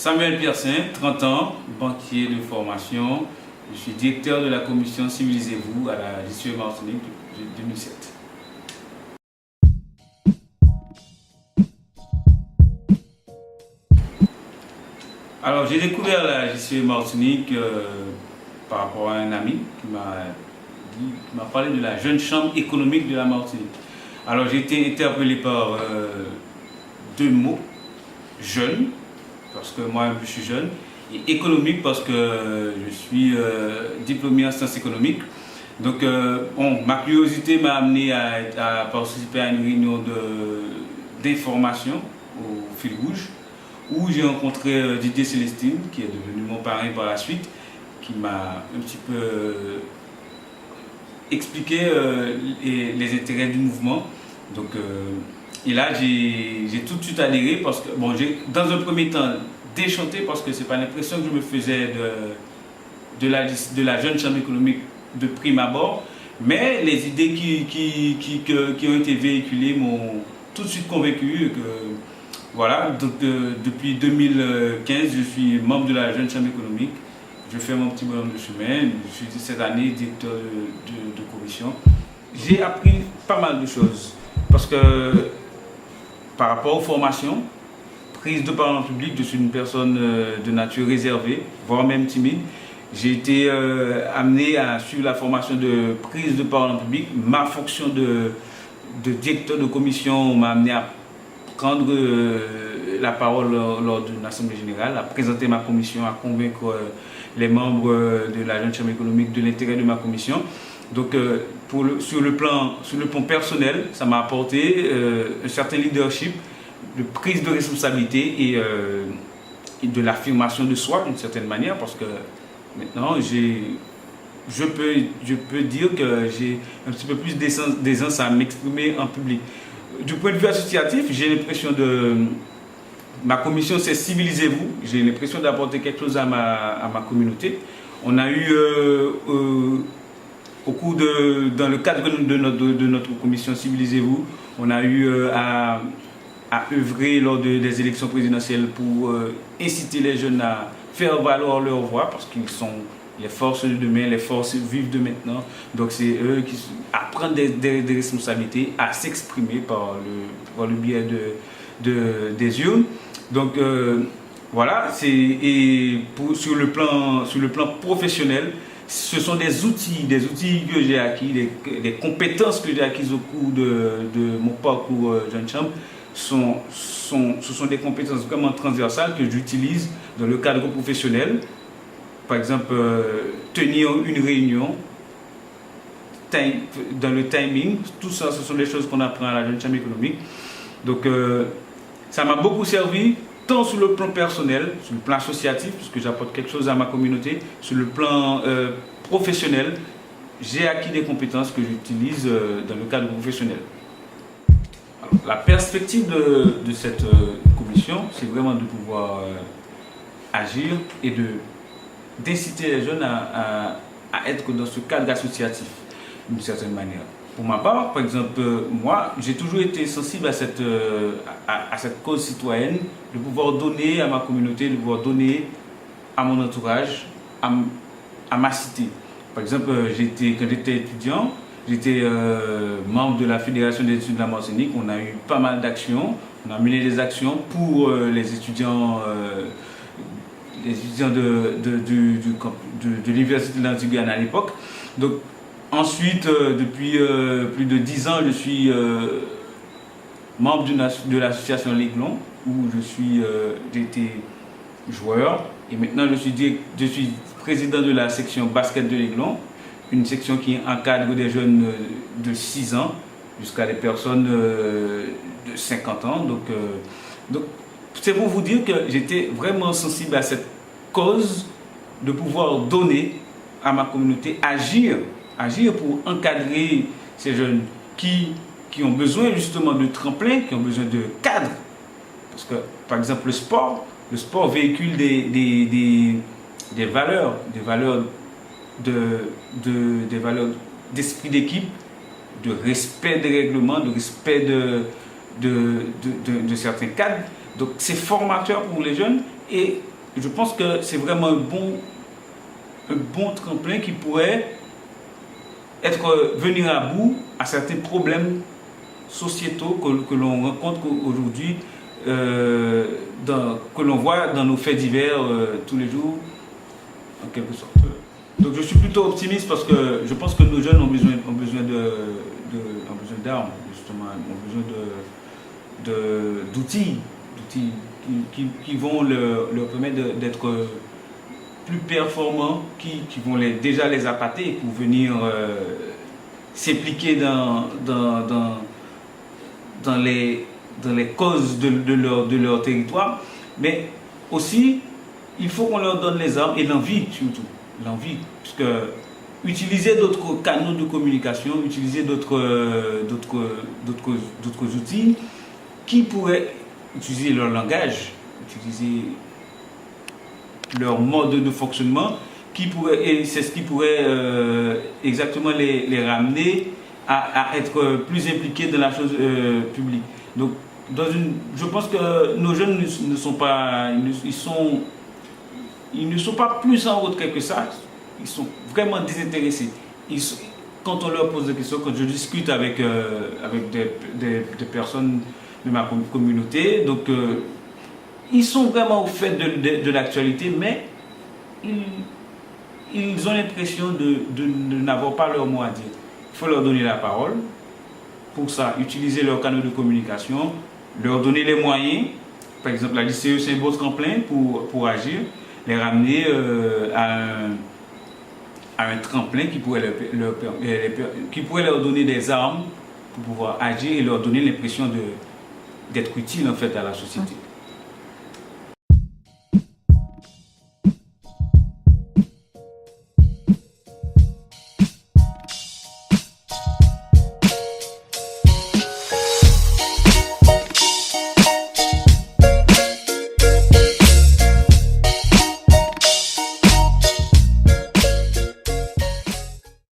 Samuel Piercin, 30 ans, banquier de formation. Je suis directeur de la commission Civilisez-vous à la JCE Martinique depuis 2007. Alors, j'ai découvert la JCE Martinique par rapport à un ami qui m'a parlé de la jeune chambre économique de la Martinique. Alors, j'ai été interpellé par deux mots, jeune, parce que moi je suis jeune, et économique parce que je suis diplômé en sciences économiques. Donc, ma curiosité m'a amené à participer à une réunion d'information au Fil Rouge, où j'ai rencontré Didier Célestine, qui est devenu mon parrain par la suite, qui m'a un petit peu expliqué les intérêts du mouvement. Donc, et là, j'ai tout de suite adhéré parce que, bon, j'ai dans un premier temps déchanté parce que c'est pas l'impression que je me faisais de la jeune chambre économique de prime abord, mais les idées qui ont été véhiculées m'ont tout de suite convaincu que, voilà, donc depuis 2015, je suis membre de la jeune chambre économique. Je fais mon petit bonhomme de chemin. Je suis cette année directeur de commission. J'ai appris pas mal de choses parce que par rapport aux formations, prise de parole en public, je suis une personne de nature réservée, voire même timide. J'ai été amené à suivre la formation de prise de parole en public. Ma fonction de directeur de commission m'a amené à prendre la parole lors d'une assemblée générale, à présenter ma commission, à convaincre les membres de la jeune chambre économique de l'intérêt de ma commission. Donc, sur le plan personnel, ça m'a apporté un certain leadership, de prise de responsabilité et de l'affirmation de soi d'une certaine manière, parce que maintenant, je peux dire que j'ai un petit peu plus d'aisance à m'exprimer en public. Du point de vue associatif, j'ai l'impression ma commission, c'est Civilisez-vous. J'ai l'impression d'apporter quelque chose à ma communauté. On a eu, dans le cadre de notre commission Civilisez-vous, on a eu à œuvrer lors des élections présidentielles pour inciter les jeunes à faire valoir leur voix, parce qu'ils sont les forces de demain, les forces vives de maintenant. Donc c'est eux qui apprennent des responsabilités, à s'exprimer par le biais des urnes. Donc voilà, sur le plan professionnel, ce sont des outils que j'ai acquis, des compétences que j'ai acquises au cours de mon parcours jeune chambre. Ce sont des compétences vraiment transversales que j'utilise dans le cadre professionnel. Par exemple, tenir une réunion, dans le timing, tout ça, ce sont des choses qu'on apprend à la jeune chambre économique. Donc, ça m'a beaucoup servi, tant sur le plan personnel, sur le plan associatif, puisque j'apporte quelque chose à ma communauté, sur le plan professionnel, j'ai acquis des compétences que j'utilise dans le cadre professionnel. Alors, la perspective de cette commission, c'est vraiment de pouvoir agir et d'inciter les jeunes à être dans ce cadre associatif, d'une certaine manière. Pour ma part, par exemple, moi, j'ai toujours été sensible à cette cause citoyenne, de pouvoir donner à ma communauté, de pouvoir donner à mon entourage, à ma cité. Par exemple, quand j'étais étudiant, j'étais membre de la Fédération des études de la Martinique. On a eu pas mal d'actions. On a mené des actions pour les étudiants de l'Université de l'Antigua à l'époque. Donc, ensuite, depuis plus de 10 ans, je suis membre de l'association L'Aiglon, où j'ai été joueur. Et maintenant, je suis président de la section basket de L'Aiglon, une section qui encadre des jeunes de 6 ans jusqu'à des personnes de 50 ans. Donc c'est pour vous dire que j'étais vraiment sensible à cette cause de pouvoir donner à ma communauté, agir pour encadrer ces jeunes qui ont besoin justement de tremplin, qui ont besoin de cadre. Parce que, par exemple, le sport véhicule des valeurs d'esprit d'équipe, de respect des règlements, de respect de certains cadres. Donc c'est formateur pour les jeunes et je pense que c'est vraiment un bon tremplin qui pourrait venir à bout à certains problèmes sociétaux que l'on rencontre aujourd'hui, que l'on voit dans nos faits divers tous les jours, en quelque sorte. Donc je suis plutôt optimiste parce que je pense que nos jeunes ont besoin d'armes, justement, ont besoin d'outils qui vont leur permettre d'être plus performants, qui vont déjà les appâter pour venir s'impliquer dans les causes de leur territoire. Mais aussi, il faut qu'on leur donne les armes et l'envie surtout. L'envie, puisque utiliser d'autres canaux de communication, utiliser d'autres outils qui pourraient utiliser leur langage, utiliser leur mode de fonctionnement, et c'est ce qui pourrait exactement les ramener à être plus impliqués dans la chose publique. Donc, je pense que nos jeunes ne sont pas, ils ne sont pas plus en retrait que ça, ils sont vraiment désintéressés. Quand on leur pose des questions, quand je discute avec des personnes de ma communauté, donc ils sont vraiment au fait de l'actualité, mais ils ont l'impression de n'avoir pas leur mot à dire. Il faut leur donner la parole. Pour ça, utiliser leurs canaux de communication, leur donner les moyens. Par exemple, la lycée, c'est un beau tremplin pour agir, les ramener à un tremplin qui pourrait leur donner des armes pour pouvoir agir et leur donner l'impression d'être utile en fait à la société.